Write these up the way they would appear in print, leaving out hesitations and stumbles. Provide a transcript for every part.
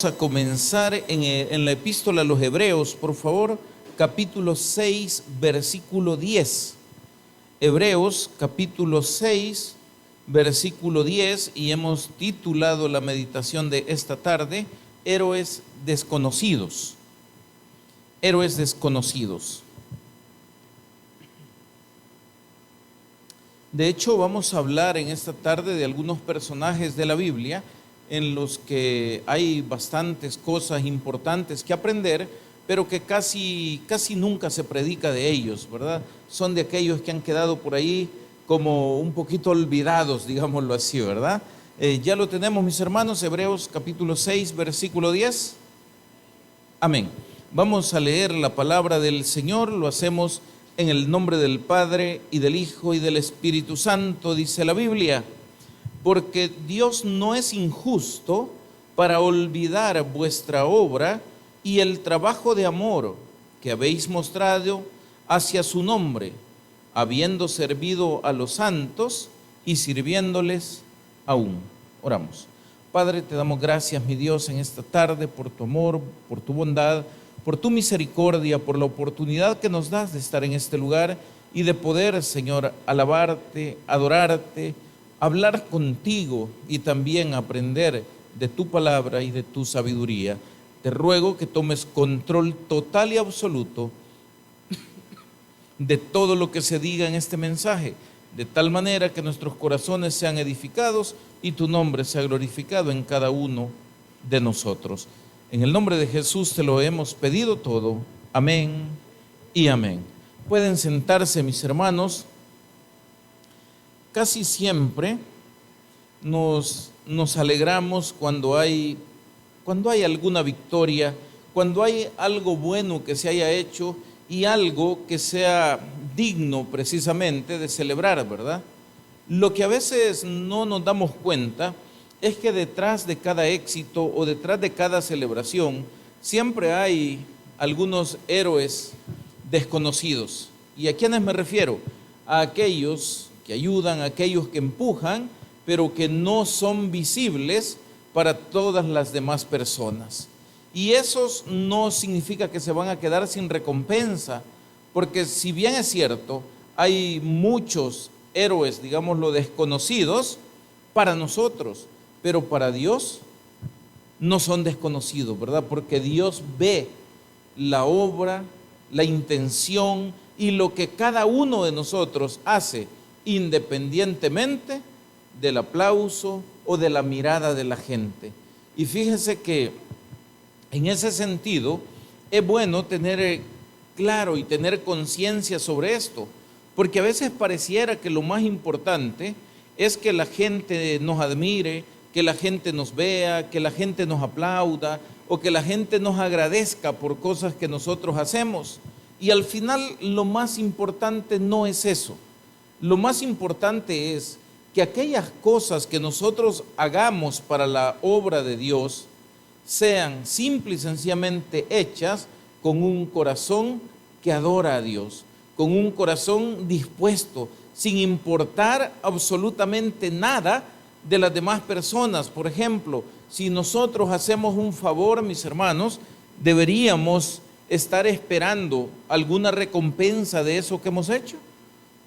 A comenzar en la epístola a los Hebreos, por favor, capítulo 6, versículo 10. Hebreos, capítulo 6, versículo 10, y hemos titulado la meditación de esta tarde, Héroes desconocidos. Héroes desconocidos. De hecho, vamos a hablar en esta tarde de algunos personajes de la Biblia en los que hay bastantes cosas importantes que aprender, pero que casi nunca se predica de ellos, ¿verdad? Son de aquellos que han quedado por ahí como un poquito olvidados, digámoslo así, ¿verdad? Ya lo tenemos, mis hermanos, Hebreos capítulo 6, versículo 10. Amén. Vamos a leer la palabra del Señor, lo hacemos en el nombre del Padre, y del Hijo, y del Espíritu Santo, dice la Biblia. Porque Dios no es injusto para olvidar vuestra obra y el trabajo de amor que habéis mostrado hacia su nombre, habiendo servido a los santos y sirviéndoles aún. Oramos. Padre, te damos gracias, mi Dios, en esta tarde por tu amor, por tu bondad, por tu misericordia, por la oportunidad que nos das de estar en este lugar y de poder, Señor, alabarte, adorarte, hablar contigo y también aprender de tu palabra y de tu sabiduría. Te ruego que tomes control total y absoluto de todo lo que se diga en este mensaje, de tal manera que nuestros corazones sean edificados y tu nombre sea glorificado en cada uno de nosotros. En el nombre de Jesús te lo hemos pedido todo. Amén y amén. Pueden sentarse, mis hermanos. Casi siempre nos alegramos cuando hay alguna victoria, cuando hay algo bueno que se haya hecho y algo que sea digno precisamente de celebrar, ¿verdad? Lo que a veces no nos damos cuenta es que detrás de cada éxito o detrás de cada celebración siempre hay algunos héroes desconocidos. ¿Y a quiénes me refiero? A aquellos que ayudan, a aquellos que empujan, pero que no son visibles para todas las demás personas. Y esos no significa que se van a quedar sin recompensa, porque si bien es cierto, hay muchos héroes, digámoslo, desconocidos para nosotros, pero para Dios no son desconocidos, ¿verdad? Porque Dios ve la obra, la intención y lo que cada uno de nosotros hace, independientemente del aplauso o de la mirada de la gente. Y fíjese que en ese sentido es bueno tener claro y tener conciencia sobre esto, porque a veces pareciera que lo más importante es que la gente nos admire, que la gente nos vea, que la gente nos aplauda o que la gente nos agradezca por cosas que nosotros hacemos. Y al final lo más importante no es eso. Lo más importante es que aquellas cosas que nosotros hagamos para la obra de Dios sean simple y sencillamente hechas con un corazón que adora a Dios, con un corazón dispuesto, sin importar absolutamente nada de las demás personas. Por ejemplo, si nosotros hacemos un favor, mis hermanos, deberíamos estar esperando alguna recompensa de eso que hemos hecho.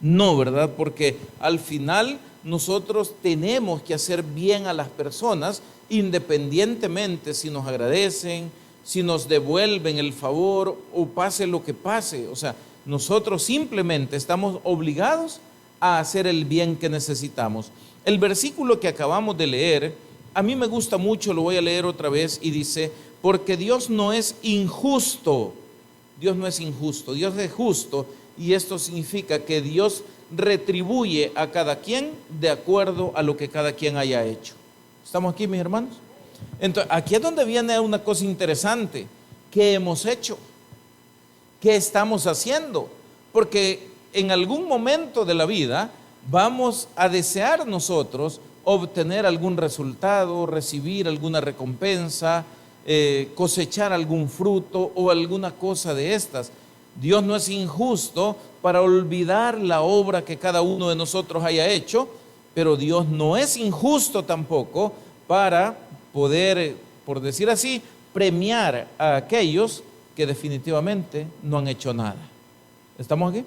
No, ¿verdad? Porque al final nosotros tenemos que hacer bien a las personas, independientemente si nos agradecen, si nos devuelven el favor o pase lo que pase. O sea, nosotros simplemente estamos obligados a hacer el bien que necesitamos. El versículo que acabamos de leer, a mí me gusta mucho, lo voy a leer otra vez, y dice: porque Dios no es injusto. Dios no es injusto, Dios es justo. Y esto significa que Dios retribuye a cada quien de acuerdo a lo que cada quien haya hecho. ¿Estamos aquí, mis hermanos? Entonces, aquí es donde viene una cosa interesante. ¿Qué hemos hecho? ¿Qué estamos haciendo? Porque en algún momento de la vida vamos a desear nosotros obtener algún resultado, recibir alguna recompensa, cosechar algún fruto o alguna cosa de estas. Dios no es injusto para olvidar la obra que cada uno de nosotros haya hecho, pero Dios no es injusto tampoco para poder por decir así, premiar a aquellos que definitivamente no han hecho nada. ¿Estamos aquí?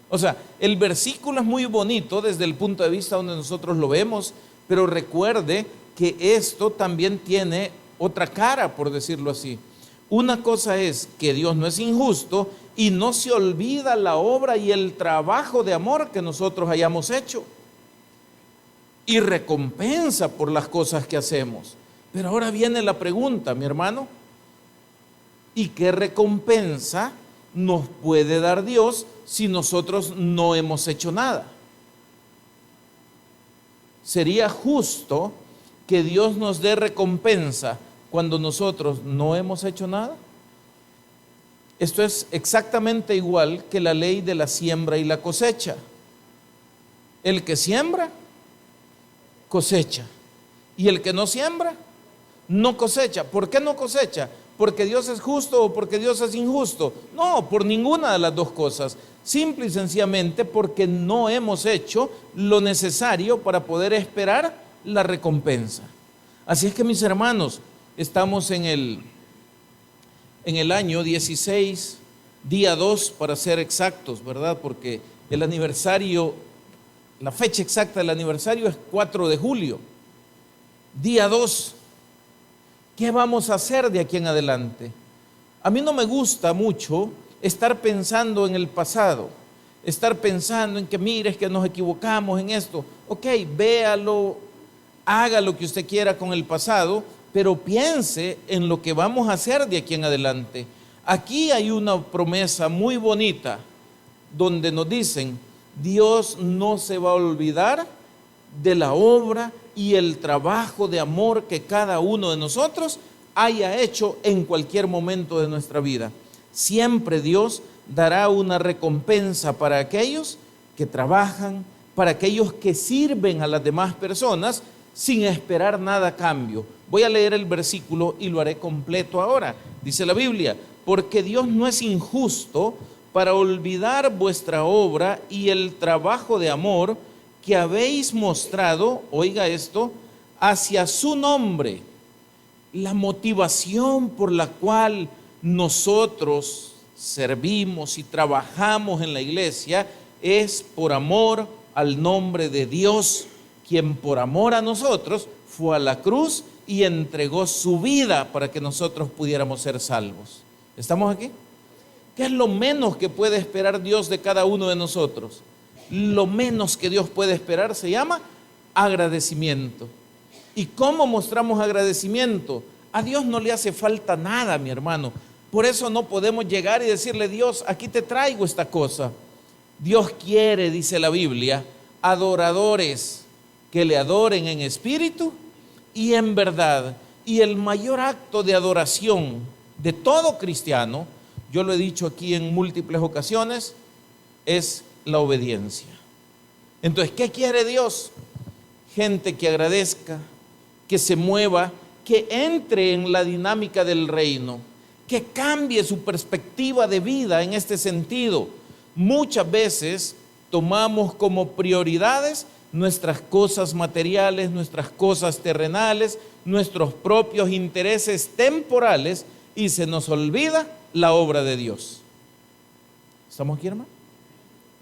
O sea, el versículo es muy bonito desde el punto de vista donde nosotros lo vemos, pero recuerde que esto también tiene otra cara, por decirlo así. Una cosa es que Dios no es injusto y no se olvida la obra y el trabajo de amor que nosotros hayamos hecho y recompensa por las cosas que hacemos. Pero ahora viene la pregunta, mi hermano, ¿y qué recompensa nos puede dar Dios si nosotros no hemos hecho nada? ¿Sería justo que Dios nos dé recompensa cuando nosotros no hemos hecho nada? Esto es exactamente igual que la ley de la siembra y la cosecha. El que siembra, cosecha. Y el que no siembra, no cosecha. ¿Por qué no cosecha? ¿Porque Dios es justo o porque Dios es injusto? No, por ninguna de las dos cosas. Simple y sencillamente porque no hemos hecho lo necesario para poder esperar la recompensa. Así es que, mis hermanos, estamos en el año 16, día 2 para ser exactos, ¿verdad? Porque el aniversario, la fecha exacta del aniversario es 4 de julio, día 2. ¿Qué vamos a hacer de aquí en adelante? A mí no me gusta mucho estar pensando en el pasado, estar pensando en que mire, es que nos equivocamos en esto. Ok, véalo, haga lo que usted quiera con el pasado, pero piense en lo que vamos a hacer de aquí en adelante. Aquí hay una promesa muy bonita donde nos dicen, Dios no se va a olvidar de la obra y el trabajo de amor que cada uno de nosotros haya hecho en cualquier momento de nuestra vida. Siempre Dios dará una recompensa para aquellos que trabajan, para aquellos que sirven a las demás personas sin esperar nada a cambio. Voy a leer el versículo y lo haré completo ahora. Dice la Biblia, porque Dios no es injusto para olvidar vuestra obra y el trabajo de amor que habéis mostrado, oiga esto, hacia su nombre. La motivación por la cual nosotros servimos y trabajamos en la iglesia es por amor al nombre de Dios, quien por amor a nosotros fue a la cruz y entregó su vida para que nosotros pudiéramos ser salvos. ¿Estamos aquí? ¿Qué es lo menos que puede esperar Dios de cada uno de nosotros? Lo menos que Dios puede esperar se llama agradecimiento. ¿Y cómo mostramos agradecimiento? A Dios no le hace falta nada, mi hermano. Por eso no podemos llegar y decirle, Dios, aquí te traigo esta cosa. Dios quiere, dice la Biblia, adoradores que le adoren en espíritu y en verdad. Y el mayor acto de adoración de todo cristiano, yo lo he dicho aquí en múltiples ocasiones, es la obediencia. Entonces, ¿qué quiere Dios? Gente que agradezca, que se mueva, que entre en la dinámica del reino, que cambie su perspectiva de vida en este sentido. Muchas veces tomamos como prioridades nuestras cosas materiales, nuestras cosas terrenales, nuestros propios intereses temporales y se nos olvida la obra de Dios. ¿Estamos aquí, hermano?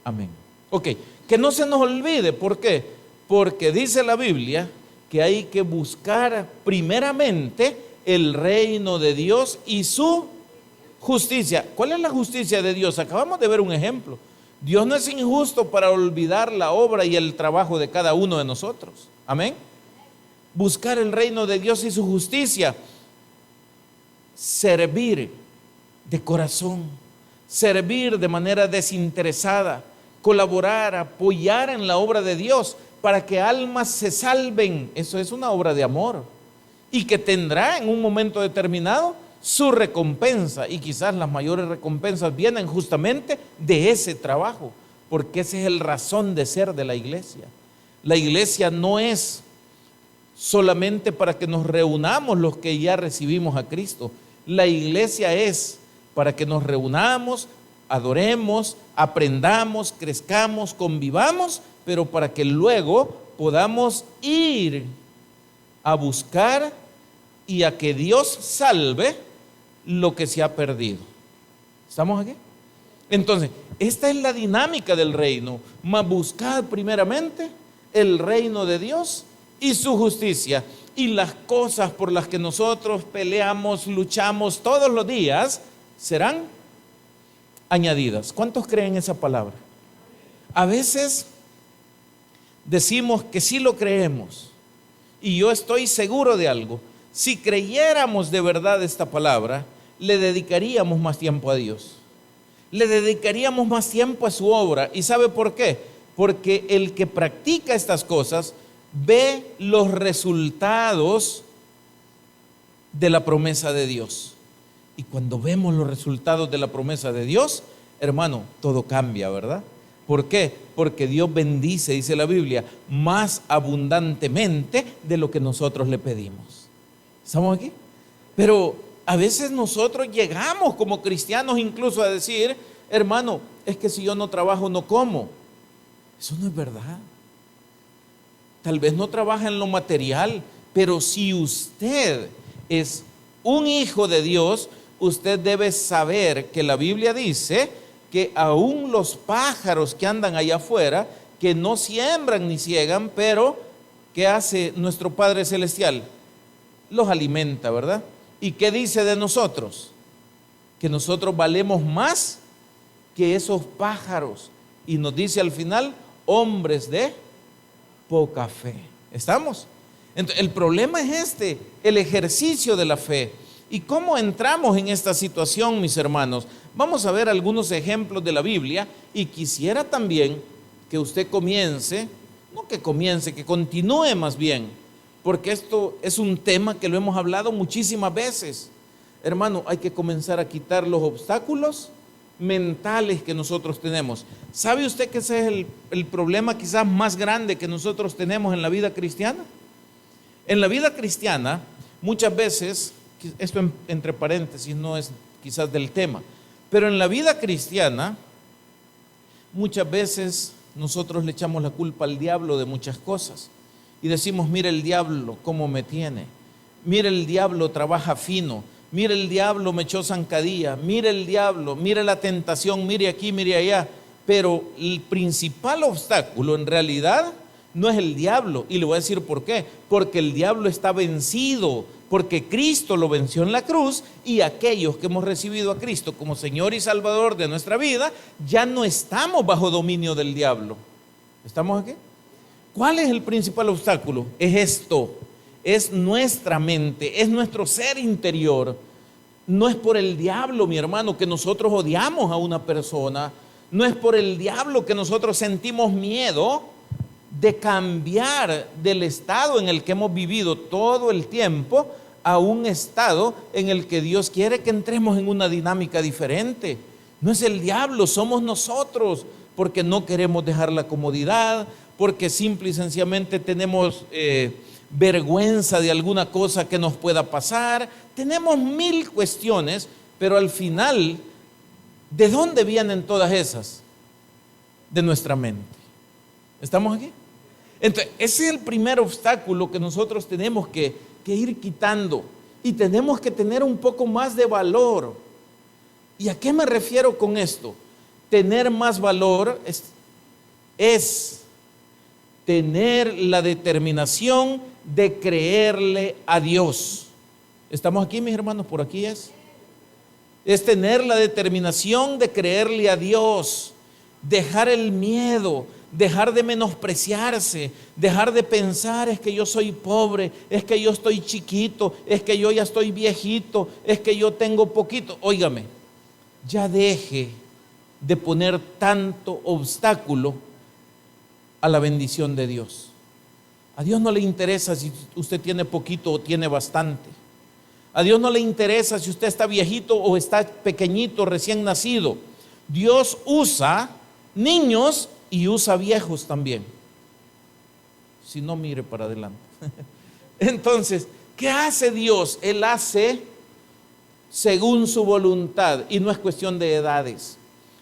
Amén. Ok, que no se nos olvide. ¿Por qué? Porque dice la Biblia que hay que buscar primeramente el reino de Dios y su justicia. ¿Cuál es la justicia de Dios? Acabamos de ver un ejemplo. Dios no es injusto para olvidar la obra y el trabajo de cada uno de nosotros. Amén. Buscar el reino de Dios y su justicia. Servir de corazón. Servir de manera desinteresada. Colaborar, apoyar en la obra de Dios para que almas se salven. Eso es una obra de amor y que tendrá en un momento determinado su recompensa, y quizás las mayores recompensas vienen justamente de ese trabajo, porque esa es el razón de ser de la iglesia. La iglesia no es solamente para que nos reunamos los que ya recibimos a Cristo. La iglesia es para que nos reunamos, adoremos, aprendamos, crezcamos, convivamos, pero para que luego podamos ir a buscar y a que Dios salve lo que se ha perdido. ¿Estamos aquí? Entonces, esta es la dinámica del reino. Mas buscad primeramente el reino de Dios y su justicia, y las cosas por las que nosotros peleamos, luchamos todos los días, serán añadidas. ¿Cuántos creen esa palabra? A veces decimos que sí lo creemos, y yo estoy seguro de algo. Si creyéramos de verdad esta palabra, le dedicaríamos más tiempo a Dios, le dedicaríamos más tiempo a su obra. ¿Y sabe por qué? Porque el que practica estas cosas ve los resultados de la promesa de Dios. Y cuando vemos los resultados de la promesa de Dios, hermano, todo cambia, ¿verdad? ¿Por qué? Porque Dios bendice, dice la Biblia, más abundantemente de lo que nosotros le pedimos. ¿Estamos aquí? Pero a veces nosotros llegamos como cristianos incluso a decir, hermano, es que si yo no trabajo no como. Eso no es verdad. Tal vez no trabaja en lo material, pero si usted es un hijo de Dios, usted debe saber que la Biblia dice que aún los pájaros que andan allá afuera, que no siembran ni ciegan, pero ¿qué hace nuestro Padre Celestial? Los alimenta, ¿verdad? ¿Y qué dice de nosotros? Que nosotros valemos más que esos pájaros. Y nos dice al final, hombres de poca fe. ¿Estamos? Entonces, el problema es el ejercicio de la fe. ¿Y cómo entramos en esta situación, mis hermanos? Vamos a ver algunos ejemplos de la Biblia, y quisiera también que usted comience, que continúe más bien, porque esto es un tema que lo hemos hablado muchísimas veces. Hermano, hay que comenzar a quitar los obstáculos mentales que nosotros tenemos. ¿Sabe usted que ese es el problema quizás más grande que nosotros tenemos en la vida cristiana? En la vida cristiana, muchas veces, esto entre paréntesis no es quizás del tema, pero en la vida cristiana, muchas veces nosotros le echamos la culpa al diablo de muchas cosas. Y decimos, mire el diablo cómo me tiene, mire el diablo trabaja fino, mire el diablo me echó zancadilla, mire el diablo, mire la tentación, mire aquí, mire allá. Pero el principal obstáculo en realidad no es el diablo, y le voy a decir por qué. Porque el diablo está vencido, porque Cristo lo venció en la cruz, y aquellos que hemos recibido a Cristo como Señor y Salvador de nuestra vida, ya no estamos bajo dominio del diablo. ¿Estamos aquí? ¿Cuál es el principal obstáculo? Es esto, es nuestra mente, es nuestro ser interior. No es por el diablo, mi hermano, que nosotros odiamos a una persona. No es por el diablo que nosotros sentimos miedo de cambiar del estado en el que hemos vivido todo el tiempo a un estado en el que Dios quiere que entremos en una dinámica diferente. No es el diablo, somos nosotros, porque no queremos dejar la comodidad, porque simple y sencillamente tenemos vergüenza de alguna cosa que nos pueda pasar. Tenemos mil cuestiones, pero al final, ¿de dónde vienen todas esas? De nuestra mente. ¿Estamos aquí? Entonces, ese es el primer obstáculo que nosotros tenemos que ir quitando, y tenemos que tener un poco más de valor. ¿Y a qué me refiero con esto? Tener más valor es tener la determinación de creerle a Dios. ¿Estamos aquí, mis hermanos? Por aquí es tener la determinación de creerle a Dios, dejar el miedo, dejar de menospreciarse, dejar de pensar, es que yo soy pobre, es que yo estoy chiquito, es que yo ya estoy viejito, es que yo tengo poquito. Óigame, ya deje de poner tanto obstáculo a la bendición de Dios. A Dios no le interesa si usted tiene poquito o tiene bastante. A Dios no le interesa si usted está viejito o está pequeñito, recién nacido. Dios usa niños y usa viejos también. Si no, mire para adelante. Entonces, ¿qué hace Dios? Él hace según su voluntad, y no es cuestión de edades.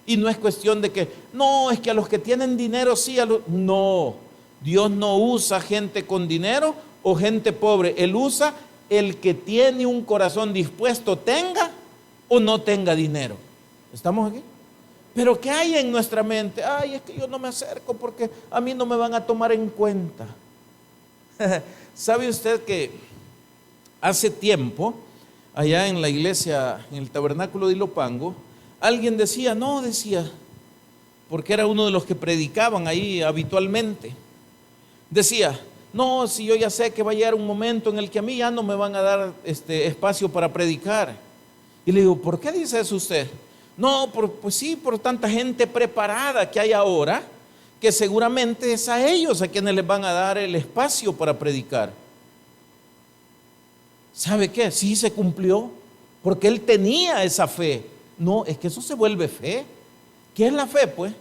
Y no es cuestión de que, no, es que a los que tienen dinero sí, no. Dios no usa gente con dinero o gente pobre. Él usa el que tiene un corazón dispuesto, tenga o no tenga dinero. ¿Estamos aquí? Pero ¿qué hay en nuestra mente? Ay, es que yo no me acerco porque a mí no me van a tomar en cuenta. ¿Sabe usted que hace tiempo, allá en la iglesia, en el tabernáculo de Ilopango, alguien decía, porque era uno de los que predicaban ahí habitualmente, decía, no, si yo ya sé que va a llegar un momento en el que a mí ya no me van a dar espacio para predicar. Y le digo, ¿por qué dice eso usted? No, pues sí, por tanta gente preparada que hay ahora, que seguramente es a ellos a quienes les van a dar el espacio para predicar. ¿Sabe qué? Sí se cumplió, porque él tenía esa fe. No, es que eso se vuelve fe. ¿Qué es la fe, pues?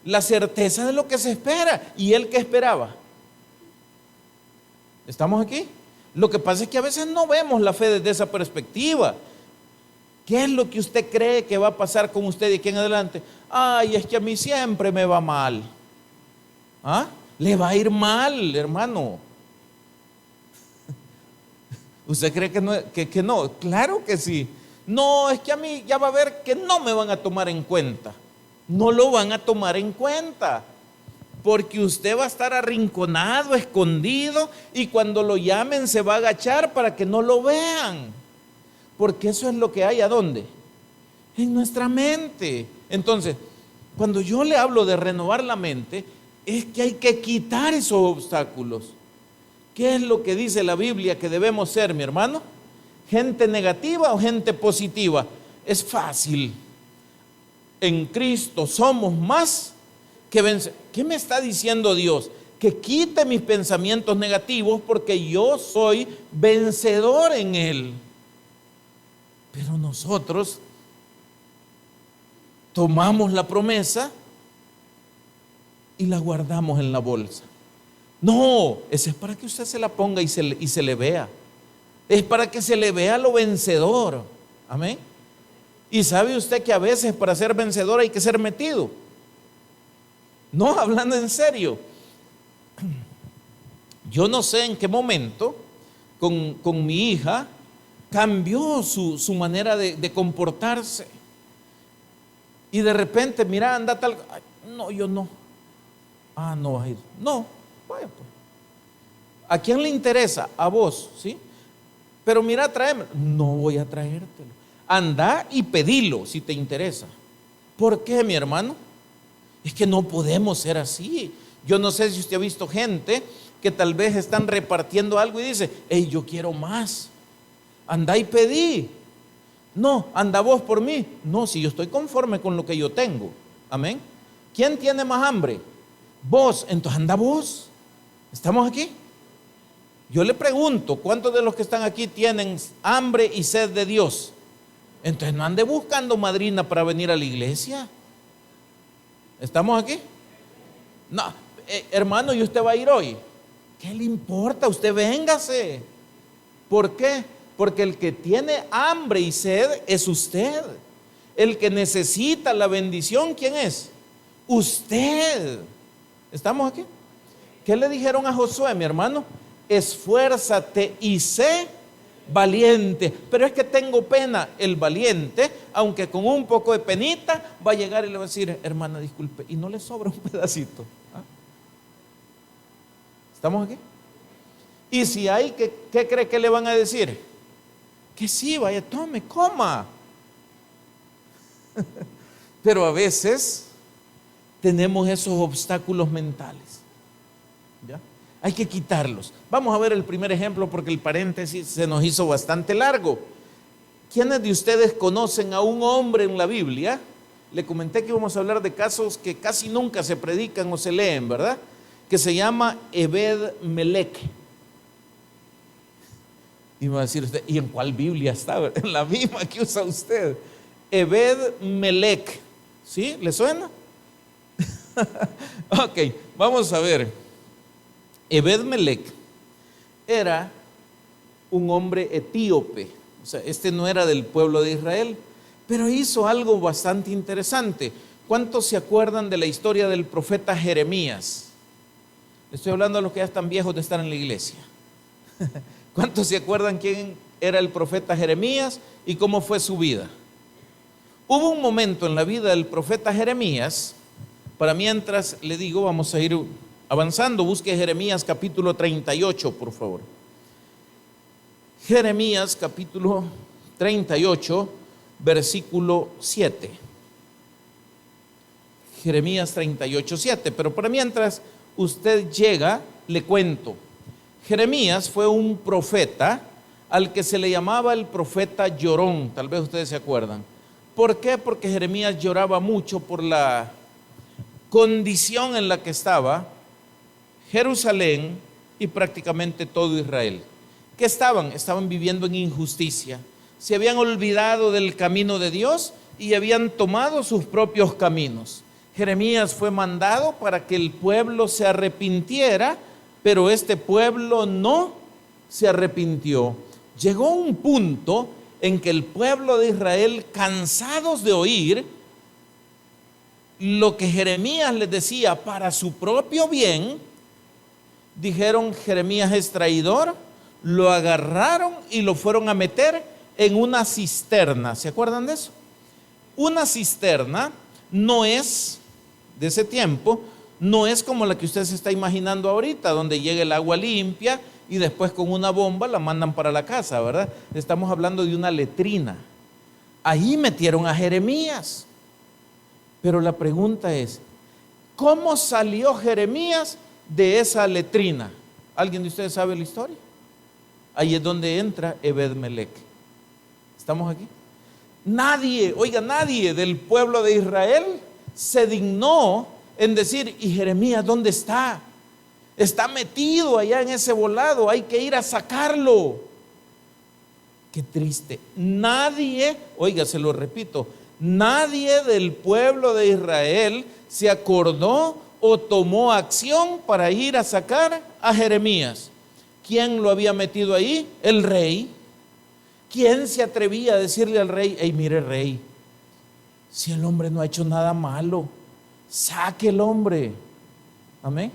La certeza de lo que se espera. ¿Y él qué esperaba? ¿Estamos aquí? Lo que pasa es que a veces no vemos la fe desde esa perspectiva. ¿Qué es lo que usted cree que va a pasar con usted de aquí en adelante? Ay, es que a mí siempre me va mal. ¿Ah? Le va a ir mal, hermano. ¿Usted cree que no? Claro que sí. No, es que a mí ya va a ver que no me van a tomar en cuenta. No lo van a tomar en cuenta. Porque usted va a estar arrinconado, escondido, y cuando lo llamen se va a agachar para que no lo vean. Porque eso es lo que hay, ¿a dónde? En nuestra mente. Entonces, cuando yo le hablo de renovar la mente, es que hay que quitar esos obstáculos. ¿Qué es lo que dice la Biblia que debemos ser, mi hermano? ¿Gente negativa o gente positiva? Es fácil. En Cristo somos más que vencedores. ¿Qué me está diciendo Dios? Que quite mis pensamientos negativos porque yo soy vencedor en Él. Pero nosotros tomamos la promesa y la guardamos en la bolsa. No, esa es para que usted se la ponga y se le vea. Es para que se le vea lo vencedor. Amén. Y sabe usted que a veces para ser vencedor hay que ser metido. No, hablando en serio. Yo no sé en qué momento con mi hija cambió su manera de comportarse. Y de repente, mira, anda tal. Ay, no, yo no. Ah, no vas a ir. No, vaya pues. ¿A quién le interesa? A vos, ¿sí? Pero mira, tráeme. No voy a traértelo. Anda y pedilo si te interesa. ¿Por qué, mi hermano? Es que no podemos ser así. Yo no sé si usted ha visto gente que tal vez están repartiendo algo y dice, hey, yo quiero más. Anda y pedí. No, anda vos por mí. No, si yo estoy conforme con lo que yo tengo. Amén. ¿Quién tiene más hambre? Vos, entonces anda vos. ¿Estamos aquí? Yo le pregunto, ¿cuántos de los que están aquí tienen hambre y sed de Dios? Entonces no ande buscando madrina para venir a la iglesia. ¿Estamos aquí? No, hermano, ¿y usted va a ir hoy? ¿Qué le importa? Usted véngase. ¿Por qué? Porque el que tiene hambre y sed es usted. El que necesita la bendición, ¿quién es? Usted. ¿Estamos aquí? ¿Qué le dijeron a Josué, mi hermano? Esfuérzate y sé valiente. Pero es que tengo pena. El valiente, aunque con un poco de penita, va a llegar y le va a decir, hermana, disculpe, y no le sobra un pedacito. ¿Ah? ¿Estamos aquí? Y si hay, ¿qué cree que le van a decir? Que sí, vaya, tome, coma. Pero a veces tenemos esos obstáculos mentales. ¿Ya? Hay que quitarlos. Vamos a ver el primer ejemplo porque el paréntesis se nos hizo bastante largo. ¿Quiénes de ustedes conocen a un hombre en la Biblia? Le comenté que íbamos a hablar de casos que casi nunca se predican o se leen, ¿verdad? Que se llama Ebed-Melech. Y me va a decir usted, ¿y en cuál Biblia está? En la misma que usa usted. Ebed-Melech. ¿Sí? ¿Le suena? Ok, vamos a ver. Ebed-Melech era un hombre etíope. O sea, este no era del pueblo de Israel, pero hizo algo bastante interesante. ¿Cuántos se acuerdan de la historia del profeta Jeremías? Estoy hablando a los que ya están viejos de estar en la iglesia. ¿Cuántos se acuerdan quién era el profeta Jeremías y cómo fue su vida? Hubo un momento en la vida del profeta Jeremías. Para mientras le digo, vamos a ir avanzando. Busque Jeremías capítulo 38, por favor. Jeremías capítulo 38, versículo 7. Jeremías 38, 7. Pero para mientras usted llega, le cuento. Jeremías fue un profeta al que se le llamaba el profeta llorón. Tal vez ustedes se acuerdan. ¿Por qué? Porque Jeremías lloraba mucho por la condición en la que estaba Jerusalén y prácticamente todo Israel. ¿Qué estaban? Estaban viviendo en injusticia. Se habían olvidado del camino de Dios y habían tomado sus propios caminos. Jeremías fue mandado para que el pueblo se arrepintiera, pero este pueblo no se arrepintió. Llegó un punto en que el pueblo de Israel, cansados de oír lo que Jeremías les decía para su propio bien, dijeron: Jeremías es traidor. Lo agarraron y lo fueron a meter en una cisterna. ¿Se acuerdan de eso? Una cisterna no es, de ese tiempo, no es como la que usted se está imaginando ahorita, donde llega el agua limpia y después con una bomba la mandan para la casa, ¿verdad? Estamos hablando de una letrina. Ahí metieron a Jeremías. Pero la pregunta es, ¿cómo salió Jeremías de esa letrina? ¿Alguien de ustedes sabe la historia? Ahí es donde entra Ebed-Melec. ¿Estamos aquí? Nadie del pueblo de Israel se dignó en decir: ¿y Jeremías dónde está? Está metido allá en ese volado, hay que ir a sacarlo. Qué triste. Nadie, se lo repito, nadie del pueblo de Israel se acordó o tomó acción para ir a sacar a Jeremías. ¿Quién lo había metido ahí? El rey. ¿Quién se atrevía a decirle al rey: hey, mire, rey, si el hombre no ha hecho nada malo, saque el hombre? Amén.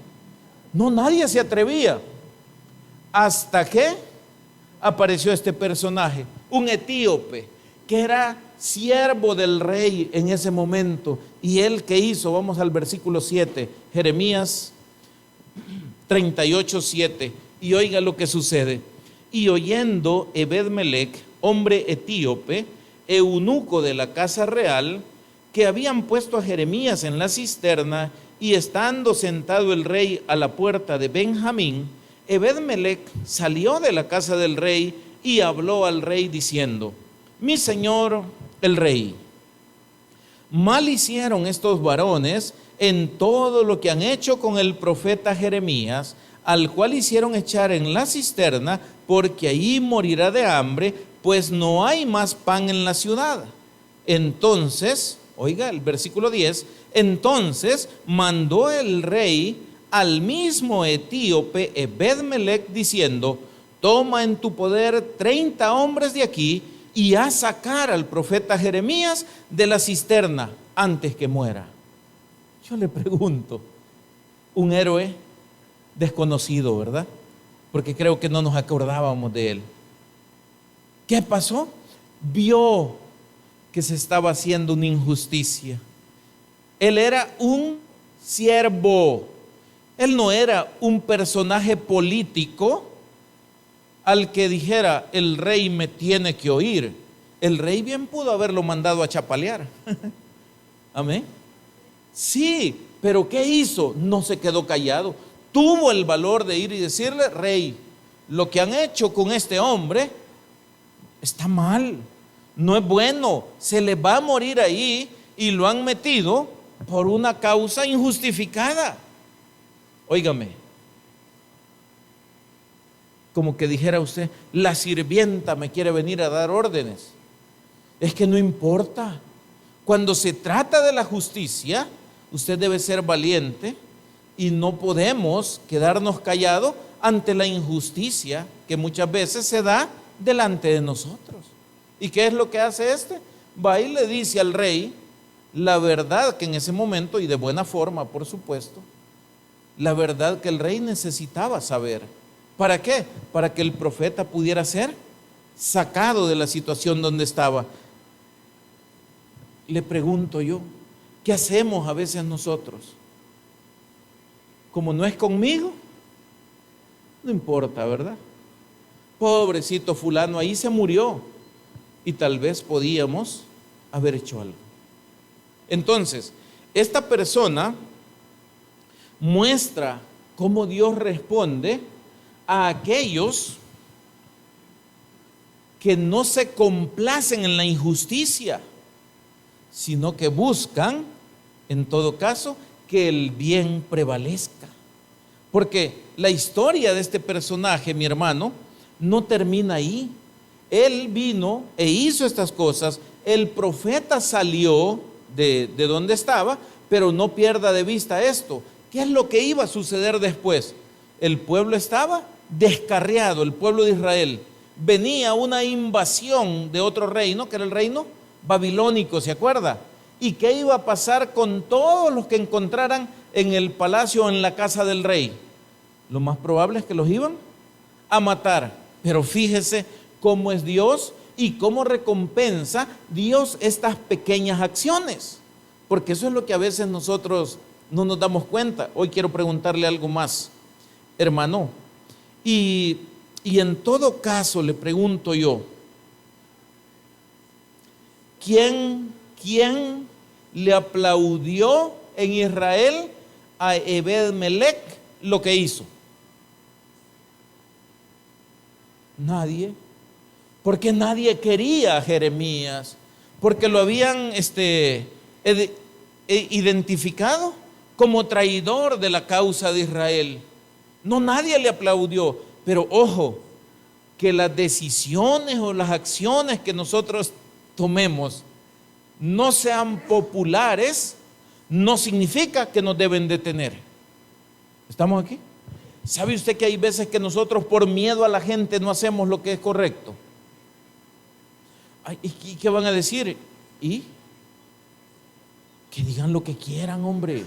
No, nadie se atrevía. Hasta que apareció este personaje, un etíope, que era siervo del rey en ese momento. ¿Y él qué hizo? Vamos al versículo 7, Jeremías 38, 7. Y oiga lo que sucede. Y oyendo Ebed-Melec, hombre etíope, eunuco de la casa real, que habían puesto a Jeremías en la cisterna, y estando sentado el rey a la puerta de Benjamín, Ebed-Melec salió de la casa del rey y habló al rey diciendo: mi señor el rey, mal hicieron estos varones en todo lo que han hecho con el profeta Jeremías, al cual hicieron echar en la cisterna, porque allí morirá de hambre, pues no hay más pan en la ciudad. Entonces, oiga el versículo 10, entonces mandó el rey al mismo etíope Ebed-Melec diciendo: toma en tu poder 30 hombres de aquí y haz sacar al profeta Jeremías de la cisterna antes que muera. Yo le pregunto, un héroe desconocido, ¿verdad? Porque creo que no nos acordábamos de él. ¿Qué pasó? Vio que se estaba haciendo una injusticia. Él era un siervo. Él no era un personaje político al que dijera: el rey me tiene que oír. El rey bien pudo haberlo mandado a chapalear. Amén. Sí, pero ¿qué hizo? No se quedó callado. Tuvo el valor de ir y decirle: rey, lo que han hecho con este hombre está mal, no es bueno, se le va a morir ahí, y lo han metido por una causa injustificada. Óigame, como que dijera usted: la sirvienta me quiere venir a dar órdenes. Es que no importa. Cuando se trata de la justicia, usted debe ser valiente y no podemos quedarnos callados ante la injusticia que muchas veces se da delante de nosotros. ¿Y qué es lo que hace este? Va y le dice al rey la verdad que en ese momento, y de buena forma por supuesto, la verdad que el rey necesitaba saber. ¿Para qué? Para que el profeta pudiera ser sacado de la situación donde estaba. Le pregunto yo, ¿qué hacemos a veces nosotros? Como no es conmigo, no importa, ¿verdad? Pobrecito fulano, ahí se murió. Y tal vez podíamos haber hecho algo. Entonces, esta persona muestra cómo Dios responde a aquellos que no se complacen en la injusticia, sino que buscan, en todo caso, que el bien prevalezca. Porque la historia de este personaje, mi hermano, no termina ahí. Él vino e hizo estas cosas. El profeta salió de donde estaba, pero no pierda de vista esto. ¿Qué es lo que iba a suceder después? El pueblo estaba descarriado, el pueblo de Israel. Venía una invasión de otro reino, que era el reino babilónico, ¿se acuerda? ¿Y qué iba a pasar con todos los que encontraran en el palacio o en la casa del rey? Lo más probable es que los iban a matar. Pero fíjese cómo es Dios y cómo recompensa Dios estas pequeñas acciones. Porque eso es lo que a veces nosotros no nos damos cuenta. Hoy quiero preguntarle algo más, hermano. Y en todo caso le pregunto yo, ¿quién le aplaudió en Israel a Ebed-Melech lo que hizo? Nadie. Porque nadie quería a Jeremías, porque lo habían identificado como traidor de la causa de Israel. No, nadie le aplaudió. Pero ojo, que las decisiones o las acciones que nosotros tomemos no sean populares, no significa que nos deben detener. ¿Estamos aquí? ¿Sabe usted que hay veces que nosotros por miedo a la gente no hacemos lo que es correcto? ¿Y qué van a decir? ¿Y? Que digan lo que quieran, hombre.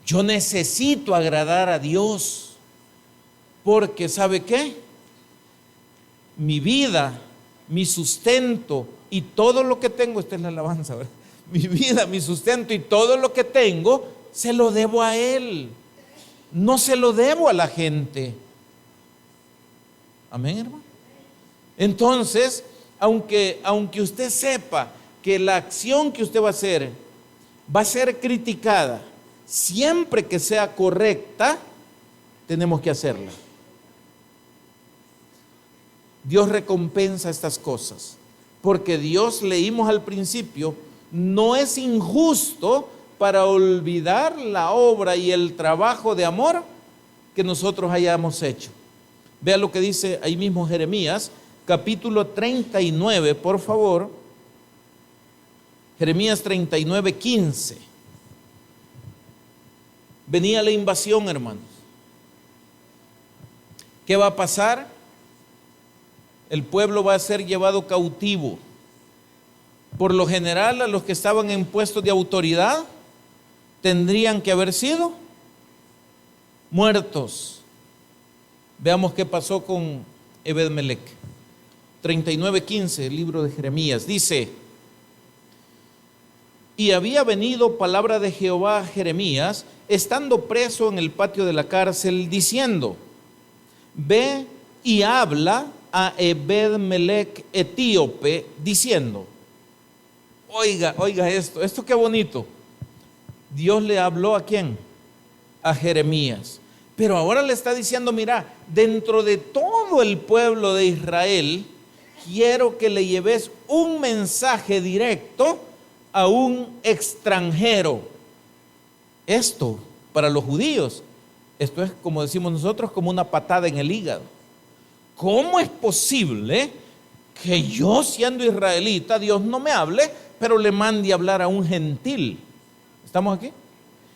Yo necesito agradar a Dios. Porque ¿sabe qué? Mi vida, mi sustento y todo lo que tengo, esta es la alabanza, ¿verdad? Mi vida, mi sustento y todo lo que tengo, se lo debo a Él. No se lo debo a la gente. Amén, hermano. Entonces, aunque usted sepa que la acción que usted va a ser criticada, siempre que sea correcta, tenemos que hacerla. Dios recompensa estas cosas, porque Dios, leímos al principio, no es injusto para olvidar la obra y el trabajo de amor que nosotros hayamos hecho. Vea lo que dice ahí mismo Jeremías, capítulo 39, por favor. Jeremías 39, 15. Venía la invasión, hermanos. ¿Qué va a pasar? El pueblo va a ser llevado cautivo. Por lo general, a los que estaban en puestos de autoridad tendrían que haber sido muertos. Veamos qué pasó con Ebed-Melech. 39:15, el libro de Jeremías, dice: y había venido palabra de Jehová a Jeremías, estando preso en el patio de la cárcel, diciendo: ve y habla a Ebed-Melech etíope, diciendo. Oiga esto qué bonito. Dios le habló ¿a quién? A Jeremías. Pero ahora le está diciendo: mira, dentro de todo el pueblo de Israel, quiero que le lleves un mensaje directo a un extranjero. Esto, para los judíos, esto es, como decimos nosotros, como una patada en el hígado. ¿Cómo es posible que yo, siendo israelita, Dios no me hable, pero le mande a hablar a un gentil? ¿Estamos aquí?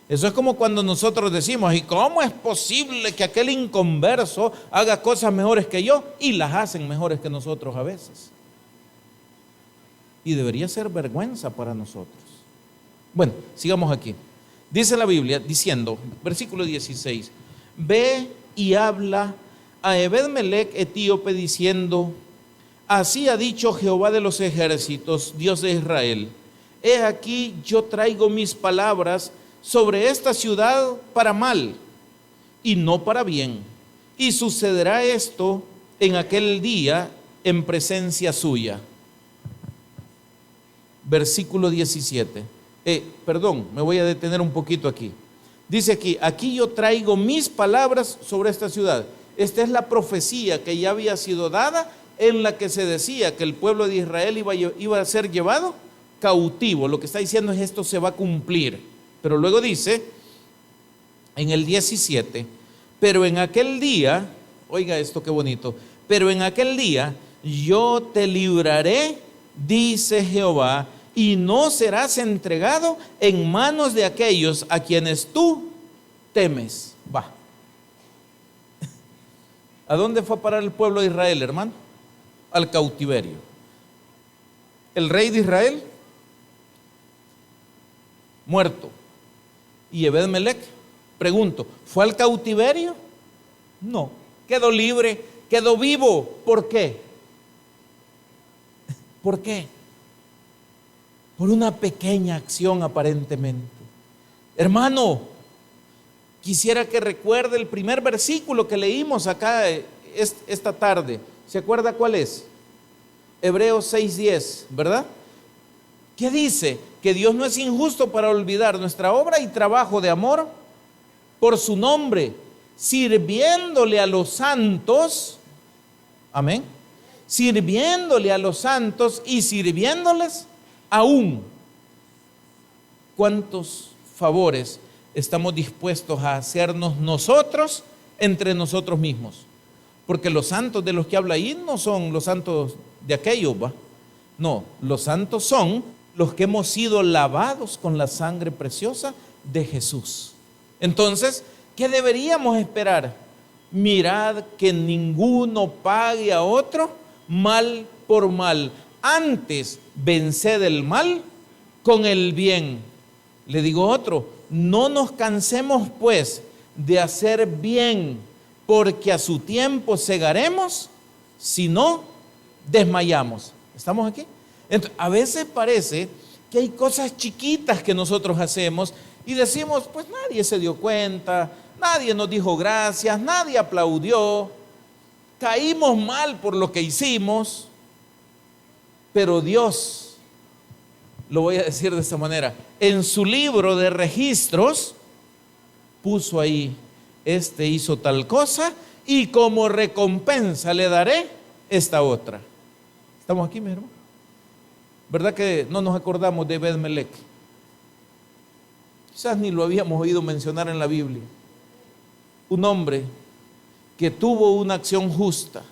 Eso es como cuando nosotros decimos: ¿y cómo es posible que aquel inconverso haga cosas mejores que yo? Y las hacen mejores que nosotros a veces. Y debería ser vergüenza para nosotros. Bueno, sigamos aquí. Dice la Biblia, diciendo, versículo 16: ve y habla a Ebed-melech etíope diciendo: así ha dicho Jehová de los ejércitos, Dios de Israel: he aquí yo traigo mis palabras sobre esta ciudad para mal y no para bien, y sucederá esto en aquel día en presencia suya. Versículo 17. Me voy a detener un poquito aquí. Dice aquí yo traigo mis palabras sobre esta ciudad. Esta es la profecía que ya había sido dada, en la que se decía que el pueblo de Israel iba a ser llevado cautivo. Lo que está diciendo es: esto se va a cumplir. Pero luego dice en el 17: pero en aquel día, oiga esto qué bonito, pero en aquel día yo te libraré, dice Jehová, y no serás entregado en manos de aquellos a quienes tú temes. Va. ¿A dónde fue a parar el pueblo de Israel, hermano? Al cautiverio. El rey de Israel muerto. Y Ebed-melech, pregunto, ¿fue al cautiverio? No, quedó libre, quedó vivo. ¿Por qué? ¿Por qué? Por una pequeña acción aparentemente. Hermano, quisiera que recuerde el primer versículo que leímos acá esta tarde. ¿Se acuerda cuál es? Hebreos 6:10, ¿verdad? ¿Qué dice? Que Dios no es injusto para olvidar nuestra obra y trabajo de amor por su nombre, sirviéndole a los santos. Amén. Sirviéndole a los santos y sirviéndoles aún. ¿Cuántos favores estamos dispuestos a hacernos nosotros entre nosotros mismos? Porque los santos de los que habla ahí no son los santos de aquellos, ¿va? No, los santos son los que hemos sido lavados con la sangre preciosa de Jesús. Entonces, ¿qué deberíamos esperar? Mirad que ninguno pague a otro mal por mal. Antes, venced el mal con el bien. Le digo otro: no nos cansemos pues de hacer bien, porque a su tiempo segaremos si no desmayamos. ¿Estamos aquí? Entonces, a veces parece que hay cosas chiquitas que nosotros hacemos y decimos: pues nadie se dio cuenta, nadie nos dijo gracias, nadie aplaudió, caímos mal por lo que hicimos. Pero Dios, lo voy a decir de esta manera, en su libro de registros puso ahí: este hizo tal cosa y como recompensa le daré esta otra. ¿Estamos aquí, mi hermano? ¿Verdad que no nos acordamos de Ebed-melech? Quizás ni lo habíamos oído mencionar en la Biblia. Un hombre que tuvo una acción justa,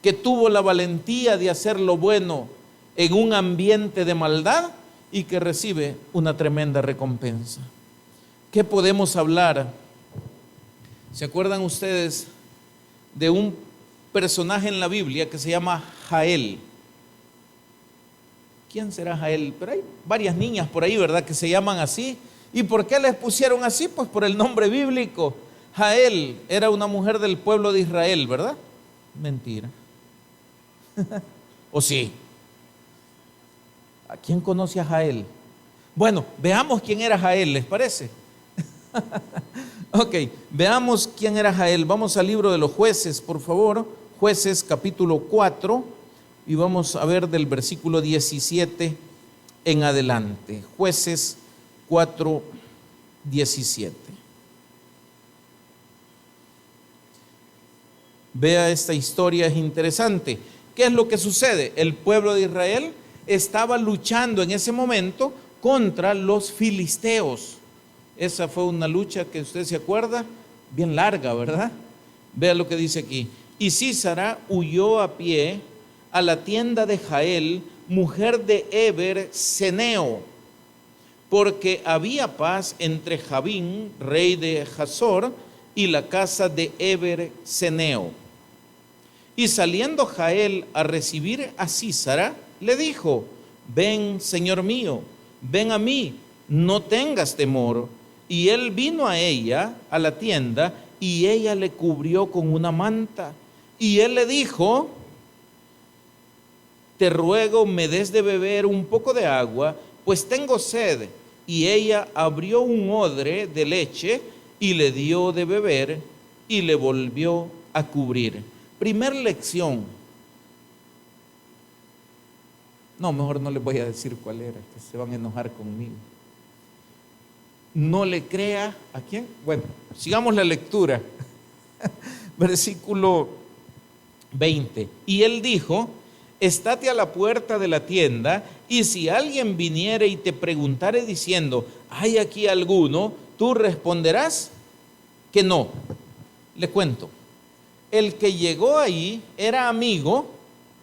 que tuvo la valentía de hacer lo bueno en un ambiente de maldad y que recibe una tremenda recompensa. ¿Qué podemos hablar? ¿Se acuerdan ustedes de un personaje en la Biblia que se llama Jael? ¿Quién será Jael? Pero hay varias niñas por ahí, ¿verdad?, que se llaman así. ¿Y por qué les pusieron así? Pues por el nombre bíblico. Jael era una mujer del pueblo de Israel, ¿verdad? Mentira. ¿O sí? ¿A quién conoce a Jael? Bueno, veamos quién era Jael, ¿les parece? Ok, veamos quién era Jael. Vamos al libro de los Jueces, por favor. Jueces capítulo 4 y vamos a ver del versículo 17 en adelante. Jueces 4, 17. Vea esta historia, es interesante. ¿Qué es lo que sucede? El pueblo de Israel estaba luchando en ese momento contra los filisteos. Esa fue una lucha que usted se acuerda, bien larga, ¿verdad? Vea lo que dice aquí. Y Sísara huyó a pie a la tienda de Jael, mujer de Heber Ceneo, porque había paz entre Jabín, rey de Hazor, y la casa de Heber Ceneo. Y saliendo Jael a recibir a Sísara, le dijo: ven, señor mío, ven a mí, no tengas temor. Y él vino a ella, a la tienda, y ella le cubrió con una manta. Y él le dijo: te ruego me des de beber un poco de agua, pues tengo sed. Y ella abrió un odre de leche y le dio de beber y le volvió a cubrir. Primer lección. No, mejor no les voy a decir cuál era, que se van a enojar conmigo. No le crea ¿a quién? Bueno, sigamos la lectura. Versículo 20. Y él dijo: estate a la puerta de la tienda, y si alguien viniere y te preguntare diciendo: ¿hay aquí alguno?, tú responderás que no. Le cuento. El que llegó ahí era amigo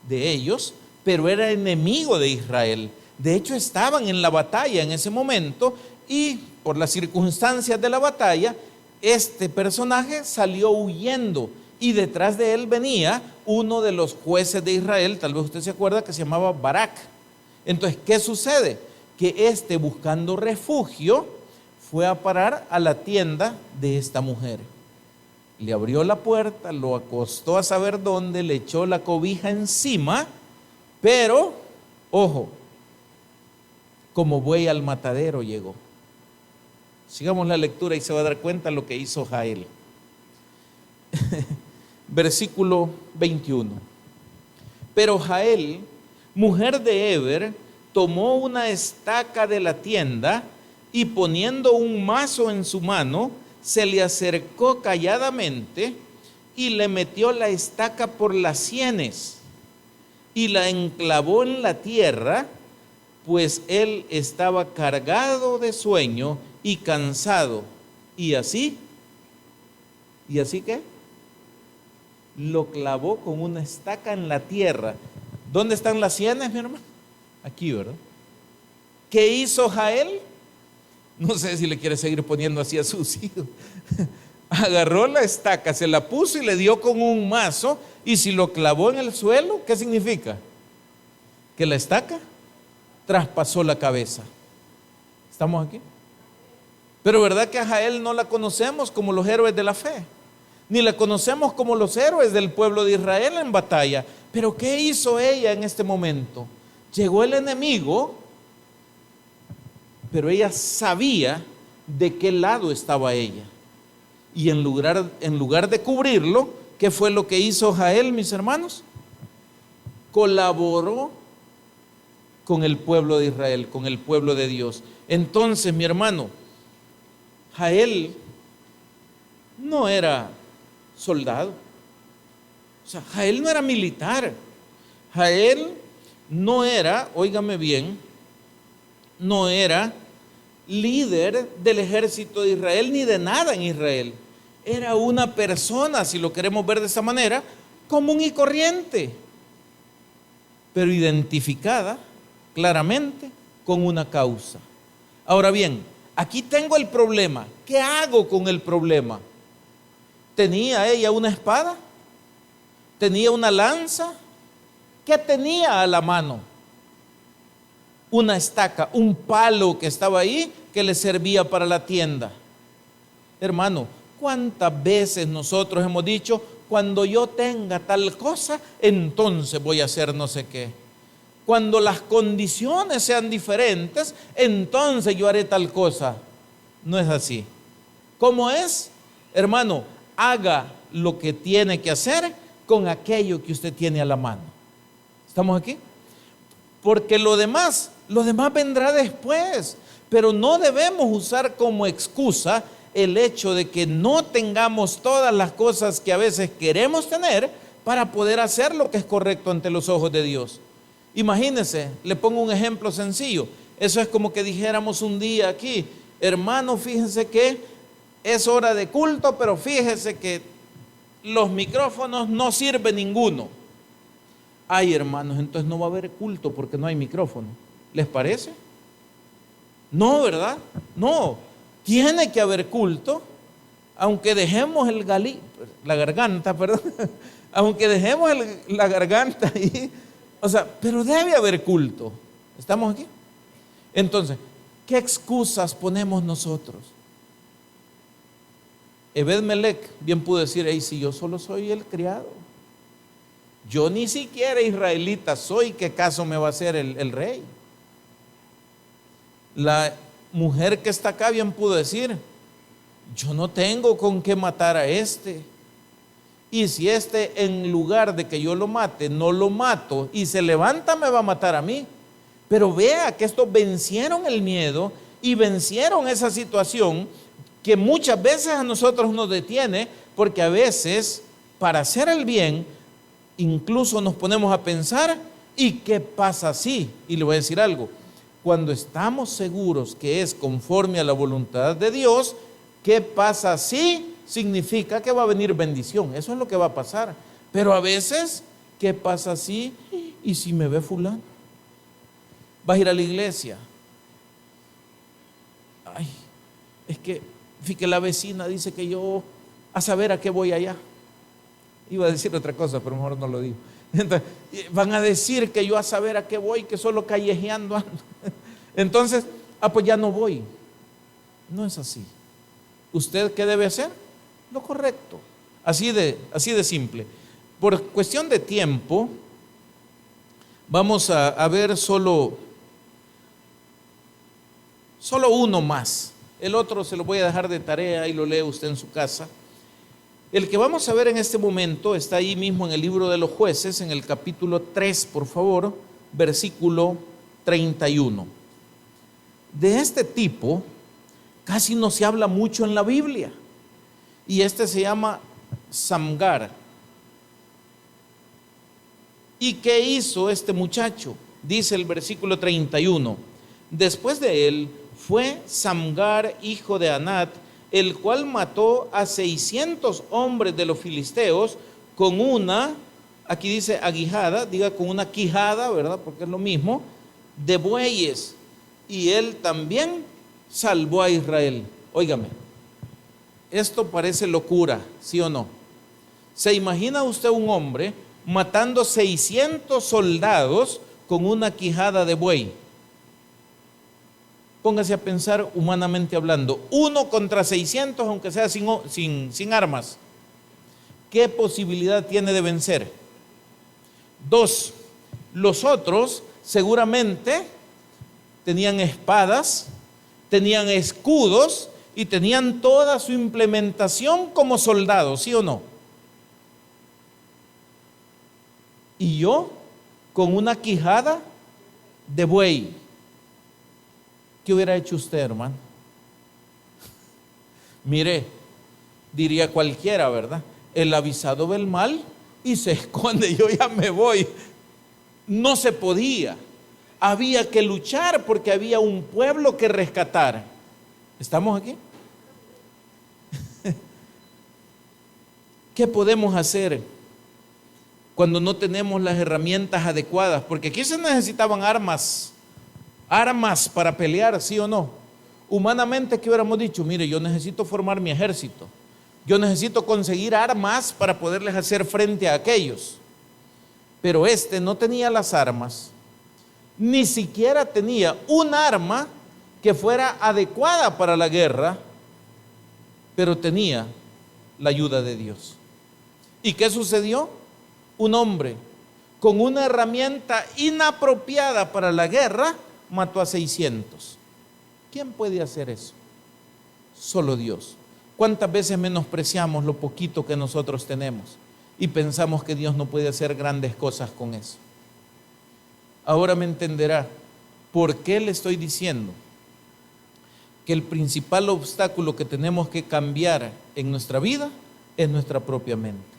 de ellos, pero era enemigo de Israel. De hecho, estaban en la batalla en ese momento, y por las circunstancias de la batalla, este personaje salió huyendo, y detrás de él venía uno de los jueces de Israel, tal vez usted se acuerda, que se llamaba Barak. Entonces, ¿qué sucede? Que buscando refugio, fue a parar a la tienda de esta mujer. Le abrió la puerta, lo acostó a saber dónde, le echó la cobija encima, pero, ojo, como buey al matadero llegó. Sigamos la lectura y se va a dar cuenta lo que hizo Jael. Versículo 21. Pero Jael, mujer de Heber, tomó una estaca de la tienda y poniendo un mazo en su mano, se le acercó calladamente y le metió la estaca por las sienes y la enclavó en la tierra, pues él estaba cargado de sueño y cansado. Y así ¿qué? Lo clavó con una estaca en la tierra. ¿Dónde están las sienes, mi hermano? Aquí, ¿verdad? ¿Qué hizo Jael? No sé si le quiere seguir poniendo así a sus hijos. Agarró la estaca, se la puso y le dio con un mazo, y si lo clavó en el suelo, ¿qué significa? Que la estaca traspasó la cabeza. ¿Estamos aquí? Pero ¿verdad que a Jael no la conocemos como los héroes de la fe? Ni la conocemos como los héroes del pueblo de Israel en batalla. Pero ¿qué hizo ella en este momento? Llegó el enemigo, pero ella sabía de qué lado estaba ella. Y en lugar de cubrirlo, ¿qué fue lo que hizo Jael, mis hermanos? Colaboró con el pueblo de Israel, con el pueblo de Dios. Entonces, mi hermano, Jael no era soldado. O sea, Jael no era militar. Jael no era, óigame bien, no era líder del ejército de Israel ni de nada en Israel. Era una persona, si lo queremos ver de esa manera, común y corriente, pero identificada claramente con una causa. Ahora bien, aquí tengo el problema. ¿Qué hago con el problema? ¿Tenía ella una espada? ¿Tenía una lanza? ¿Qué tenía a la mano? Una estaca, un palo que estaba ahí que le servía para la tienda. Hermano, ¿cuántas veces nosotros hemos dicho: cuando yo tenga tal cosa, entonces voy a hacer no sé qué? Cuando las condiciones sean diferentes, entonces yo haré tal cosa. No es así. ¿Cómo es? Hermano, haga lo que tiene que hacer con aquello que usted tiene a la mano. ¿Estamos aquí? Porque lo demás vendrá después. Pero no debemos usar como excusa el hecho de que no tengamos todas las cosas que a veces queremos tener para poder hacer lo que es correcto ante los ojos de Dios. Imagínense, le pongo un ejemplo sencillo. Eso es como que dijéramos un día aquí: hermano, fíjense que es hora de culto, pero fíjese que los micrófonos no sirve ninguno. Ay, hermanos, entonces no va a haber culto porque no hay micrófono. ¿Les parece? No, ¿verdad? No, tiene que haber culto, aunque dejemos la garganta, perdón, aunque dejemos la garganta ahí, o sea, pero debe haber culto. ¿Estamos aquí? Entonces, ¿qué excusas ponemos nosotros? Ebed-Melech bien pudo decir: hey, si yo solo soy el criado, Yo ni siquiera israelita soy, ¿qué caso me va a hacer el rey? La mujer que está acá bien pudo decir, yo no tengo con qué matar a este. Y si este, en lugar de que yo lo mate, no lo mato y se levanta, me va a matar a mí. Pero vea que estos vencieron el miedo y vencieron esa situación que muchas veces a nosotros nos detiene, porque a veces para hacer el bien incluso nos ponemos a pensar, ¿y qué pasa si? Y le voy a decir algo, cuando estamos seguros que es conforme a la voluntad de Dios, ¿qué pasa si? Significa que va a venir bendición, eso es lo que va a pasar. Pero a veces, ¿qué pasa si? ¿Y si me ve fulano? ¿Vas a ir a la iglesia? Ay, es que fíjate, la vecina dice que yo a saber a qué voy allá. Iba a decir otra cosa, pero mejor no lo digo. Entonces, van a decir que yo a saber a qué voy, que solo callejeando ando. Entonces, pues ya no voy. No es así. ¿Usted qué debe hacer? Lo correcto. Así de simple. Por cuestión de tiempo, vamos a ver solo uno más. El otro se lo voy a dejar de tarea y lo lee usted en su casa. El que vamos a ver en este momento está ahí mismo en el libro de los Jueces, en el capítulo 3, por favor, versículo 31. De este tipo casi no se habla mucho en la Biblia, y este se llama Samgar. ¿Y qué hizo este muchacho? Dice el versículo 31. Después de él fue Samgar, hijo de Anat, el cual mató a 600 hombres de los filisteos con una, aquí dice aguijada, diga con una quijada, ¿verdad? Porque es lo mismo, de bueyes. Y él también salvó a Israel. Óigame, esto parece locura, ¿sí o no? ¿Se imagina usted un hombre matando 600 soldados con una quijada de buey? Póngase a pensar humanamente hablando, 1 contra 600, aunque sea sin armas. ¿Qué posibilidad tiene de vencer? 2, los otros seguramente tenían espadas, tenían escudos y tenían toda su implementación como soldados, ¿sí o no? Y yo con una quijada de buey. ¿Qué hubiera hecho usted, hermano? Mire, diría cualquiera, ¿verdad? El avisado ve el mal y se esconde, yo ya me voy. No se podía. Había que luchar porque había un pueblo que rescatar. ¿Estamos aquí? ¿Qué podemos hacer cuando no tenemos las herramientas adecuadas? Porque aquí se necesitaban armas para pelear, ¿sí o no? Humanamente, ¿qué hubiéramos dicho? Mire, yo necesito formar mi ejército, yo necesito conseguir armas para poderles hacer frente a aquellos. Pero este no tenía las armas, ni siquiera tenía un arma que fuera adecuada para la guerra, pero tenía la ayuda de Dios. ¿Y qué sucedió? Un hombre con una herramienta inapropiada para la guerra mató a 600. ¿Quién puede hacer eso? Solo Dios. ¿Cuántas veces menospreciamos lo poquito que nosotros tenemos y pensamos que Dios no puede hacer grandes cosas con eso? Ahora me entenderá por qué le estoy diciendo que el principal obstáculo que tenemos que cambiar en nuestra vida es nuestra propia mente.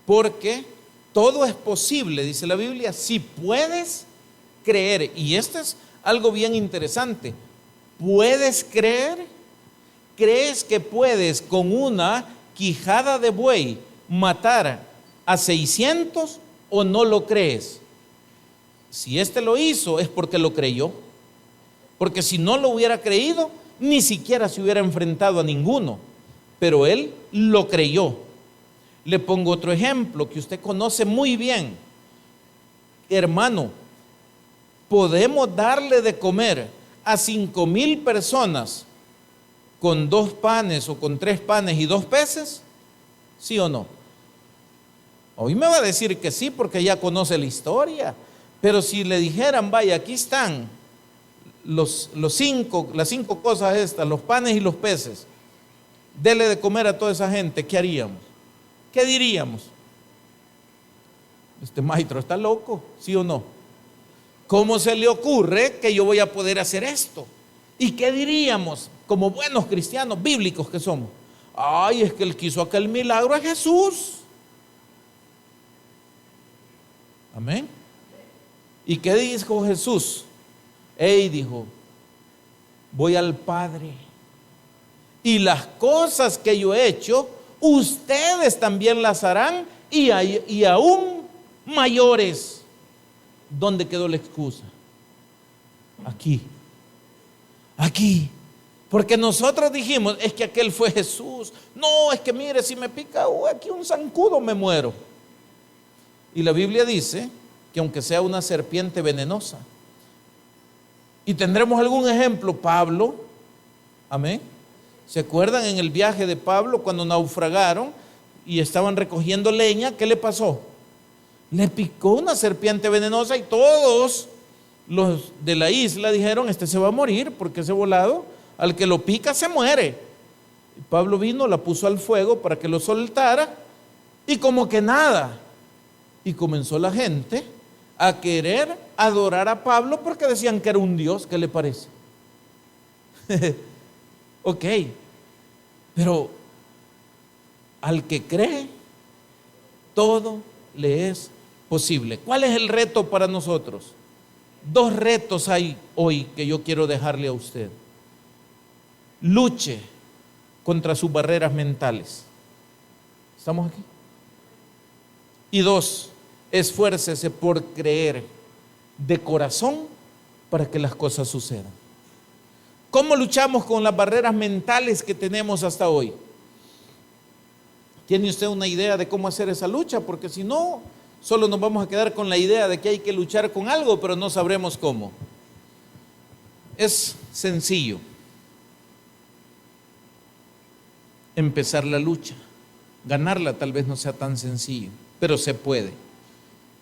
Porque todo es posible, dice la Biblia, si puedes creer. Y esto es algo bien interesante. ¿Puedes creer? ¿Crees que puedes con una quijada de buey matar a 600 o no lo crees? Si este lo hizo es porque lo creyó. Porque si no lo hubiera creído, ni siquiera se hubiera enfrentado a ninguno. Pero él lo creyó. Le pongo otro ejemplo que usted conoce muy bien. Hermano, podemos darle de comer a 5,000 personas con 2 panes o con 3 panes y 2 peces, ¿sí o no? Hoy me va a decir que sí porque ya conoce la historia. Pero si le dijeran, vaya, aquí están las 5 cosas estas, los panes y los peces, dele de comer a toda esa gente, ¿qué haríamos? ¿Qué diríamos? Este maestro está loco, ¿sí o no? ¿Cómo se le ocurre que yo voy a poder hacer esto? ¿Y qué diríamos como buenos cristianos bíblicos que somos? Ay, es que el que hizo aquel milagro es Jesús. Amén. ¿Y qué dijo Jesús? Dijo, voy al Padre y las cosas que yo he hecho, ustedes también las harán y aún mayores. ¿Dónde quedó la excusa? Aquí. Porque nosotros dijimos, es que aquel fue Jesús. No, es que mire, si me pica aquí un zancudo me muero. Y la Biblia dice que aunque sea una serpiente venenosa. Y tendremos algún ejemplo, Pablo, amén. ¿Se acuerdan en el viaje de Pablo cuando naufragaron y estaban recogiendo leña? ¿Qué le pasó? Le picó una serpiente venenosa y todos los de la isla dijeron, este se va a morir porque ese volado, al que lo pica se muere. Y Pablo vino, la puso al fuego para que lo soltara y como que nada. Y comenzó la gente a querer adorar a Pablo porque decían que era un dios. ¿Qué le parece? Ok, pero al que cree, todo le es posible. ¿Cuál es el reto para nosotros? 2 retos hay hoy que yo quiero dejarle a usted. Luche contra sus barreras mentales. ¿Estamos aquí? Y 2, esfuércese por creer de corazón para que las cosas sucedan. ¿Cómo luchamos con las barreras mentales que tenemos hasta hoy? ¿Tiene usted una idea de cómo hacer esa lucha? Porque si no, solo nos vamos a quedar con la idea de que hay que luchar con algo, pero no sabremos cómo. Es sencillo empezar la lucha. Ganarla tal vez no sea tan sencillo, pero se puede.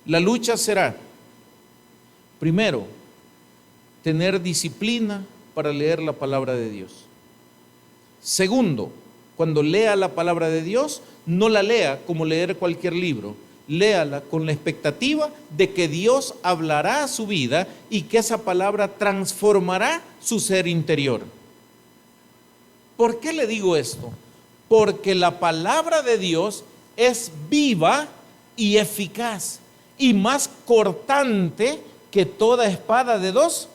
La lucha será, primero, tener disciplina para leer la palabra de Dios. Segundo, cuando lea la palabra de Dios, no la lea como leer cualquier libro. Léala con la expectativa de que Dios hablará a su vida y que esa palabra transformará su ser interior. ¿Por qué le digo esto? Porque la palabra de Dios es viva y eficaz y más cortante que toda espada de 2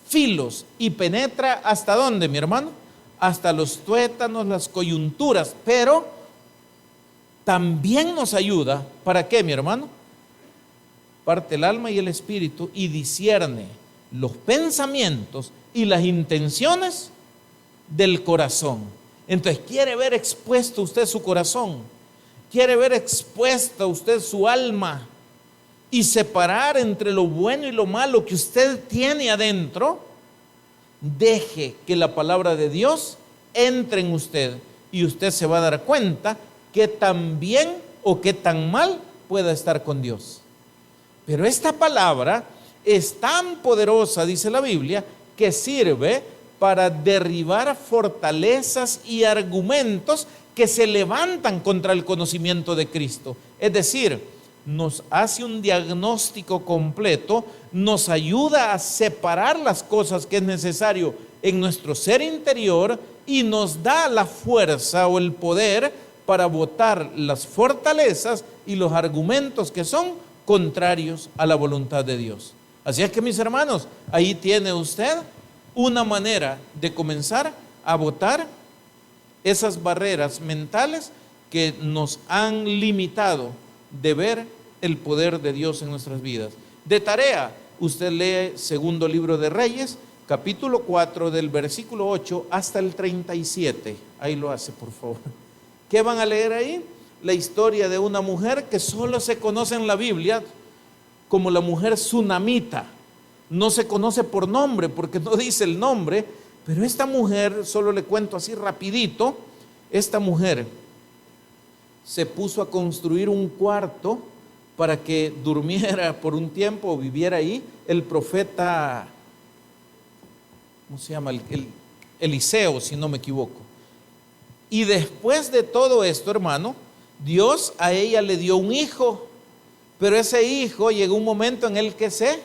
filos y penetra ¿hasta dónde, mi hermano? Hasta los tuétanos, las coyunturas, pero también nos ayuda, ¿para qué, mi hermano? Parte el alma y el espíritu y discierne los pensamientos y las intenciones del corazón. Entonces, ¿quiere ver expuesto usted su corazón? ¿Quiere ver expuesta usted su alma? Y separar entre lo bueno y lo malo que usted tiene adentro. Deje que la palabra de Dios entre en usted y usted se va a dar cuenta que tan bien o que tan mal pueda estar con Dios. Pero esta palabra es tan poderosa, dice la Biblia, que sirve para derribar fortalezas y argumentos que se levantan contra el conocimiento de Cristo. Es decir, nos hace un diagnóstico completo, nos ayuda a separar las cosas que es necesario en nuestro ser interior y nos da la fuerza o el poder para botar las fortalezas y los argumentos que son contrarios a la voluntad de Dios. Así es que, mis hermanos, ahí tiene usted una manera de comenzar a botar esas barreras mentales que nos han limitado de ver el poder de Dios en nuestras vidas. De tarea, usted lee segundo libro de Reyes, capítulo 4, del versículo 8 hasta el 37. Ahí lo hace, por favor. ¿Qué van a leer ahí? La historia de una mujer que solo se conoce en la Biblia como la mujer tsunamita. No se conoce por nombre porque no dice el nombre, pero esta mujer, solo le cuento así rapidito, esta mujer se puso a construir un cuarto para que durmiera por un tiempo o viviera ahí el profeta, ¿cómo se llama? Eliseo, si no me equivoco. Y después de todo esto, hermano, Dios a ella le dio un hijo, pero ese hijo llegó un momento en el que se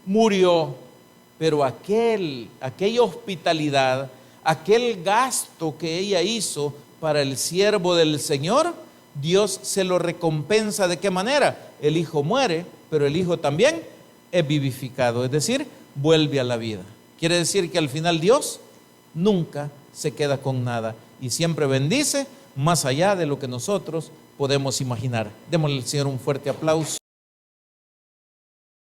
murió. Pero aquella hospitalidad, aquel gasto que ella hizo para el siervo del Señor, Dios se lo recompensa. ¿De qué manera? El hijo muere, pero el hijo también es vivificado, es decir, vuelve a la vida. Quiere decir que al final Dios nunca se queda con nada y siempre bendice más allá de lo que nosotros podemos imaginar. Démosle al Señor un fuerte aplauso.